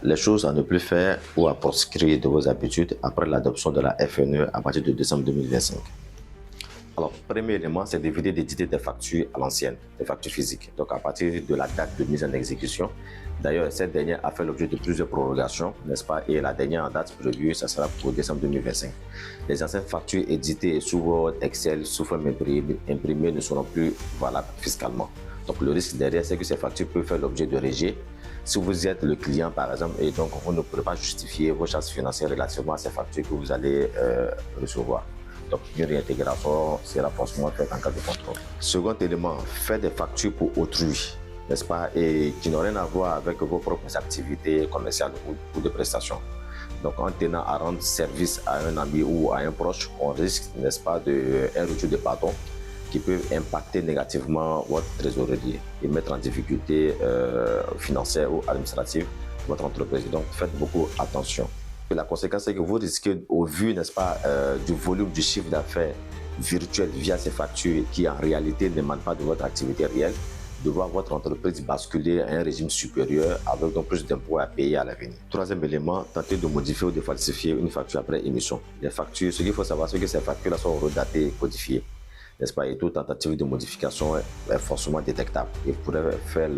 Les choses à ne plus faire ou à proscrire de vos habitudes après l'adoption de la FNE à partir de décembre 2025. Alors, premier élément, c'est d'éviter d'éditer des factures à l'ancienne, des factures physiques. Donc, à partir de la date de mise en exécution. D'ailleurs, cette dernière a fait l'objet de plusieurs prorogations, n'est-ce pas? Et la dernière date prévue, ça sera pour décembre 2025. Les anciennes factures éditées sous Word, Excel, sous forme imprimée ne seront plus valables fiscalement. Donc, le risque derrière, c'est que ces factures peuvent faire l'objet de rejet. Si vous êtes le client, par exemple, et donc vous ne pourrez pas justifier vos charges financières relativement à ces factures que vous allez recevoir. Donc, une réintégration sera forcément faite en cas de contrôle. Second élément, faire des factures pour autrui, n'est-ce pas, et qui n'ont rien à voir avec vos propres activités commerciales ou de prestations. Donc, en tenant à rendre service à un ami ou à un proche, on risque, n'est-ce pas, un retour de bâton qui peut impacter négativement votre trésorerie et mettre en difficulté financière ou administrative votre entreprise. Donc, faites beaucoup attention. La conséquence, c'est que vous risquez, au vu, n'est-ce pas, du volume du chiffre d'affaires virtuel via ces factures qui, en réalité, n'émanent pas de votre activité réelle, de voir votre entreprise basculer à un régime supérieur avec donc plus d'impôts à payer à l'avenir. Troisième élément, tenter de modifier ou de falsifier une facture après émission. Les factures, ce qu'il faut savoir, c'est que ces factures-là sont redatées et codifiées, n'est-ce pas, et toute tentative de modification est forcément détectable et pourrait faire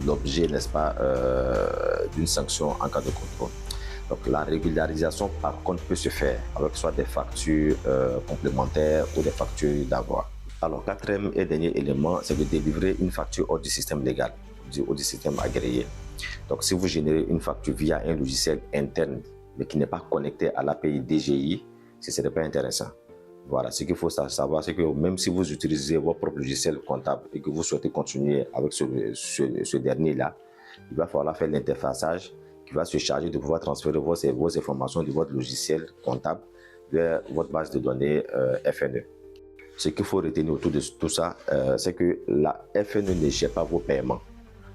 l'objet, n'est-ce pas, d'une sanction en cas de contrôle. Donc la régularisation, par contre, peut se faire avec soit des factures complémentaires ou des factures d'avoir. Alors, quatrième et dernier élément, c'est de délivrer une facture hors du système légal, hors du système agréé. Donc, si vous générez une facture via un logiciel interne, mais qui n'est pas connecté à l'API DGI, ce ne serait pas intéressant. Voilà, ce qu'il faut savoir, c'est que même si vous utilisez votre propre logiciel comptable et que vous souhaitez continuer avec ce dernier-là, il va falloir faire l'interfaçage qui va se charger de pouvoir transférer vos informations de votre logiciel comptable vers votre base de données FNE. Ce qu'il faut retenir autour de tout ça, c'est que la FNE ne gère pas vos paiements,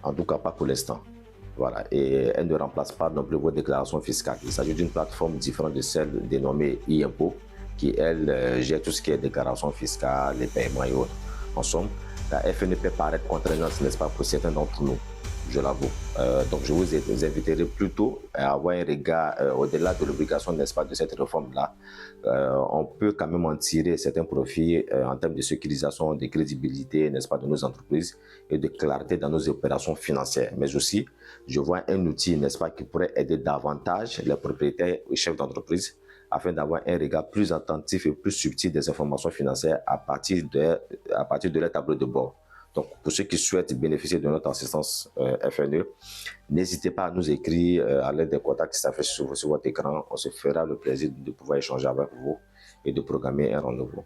en tout cas pas pour l'instant. Voilà, et elle ne remplace pas non plus vos déclarations fiscales. Il s'agit d'une plateforme différente de celle dénommée e-impôt, qui elle gère tout ce qui est déclaration fiscale, les paiements et autres. En somme, la FNE peut paraître contraignante, n'est-ce pas, pour certains d'entre nous, je l'avoue. Donc je vous inviterai plutôt à avoir un regard au-delà de l'obligation, n'est-ce pas, de cette réforme-là. On peut quand même en tirer certains profits en termes de sécurisation, de crédibilité, n'est-ce pas, de nos entreprises et de clarté dans nos opérations financières. Mais aussi, je vois un outil, n'est-ce pas, qui pourrait aider davantage les propriétaires et chefs d'entreprise afin d'avoir un regard plus attentif et plus subtil des informations financières à partir de leur tableau de bord. Donc, pour ceux qui souhaitent bénéficier de notre assistance FNE, n'hésitez pas à nous écrire à l'aide des contacts qui s'affichent sur votre écran. On se fera le plaisir de pouvoir échanger avec vous et de programmer un rendez-vous.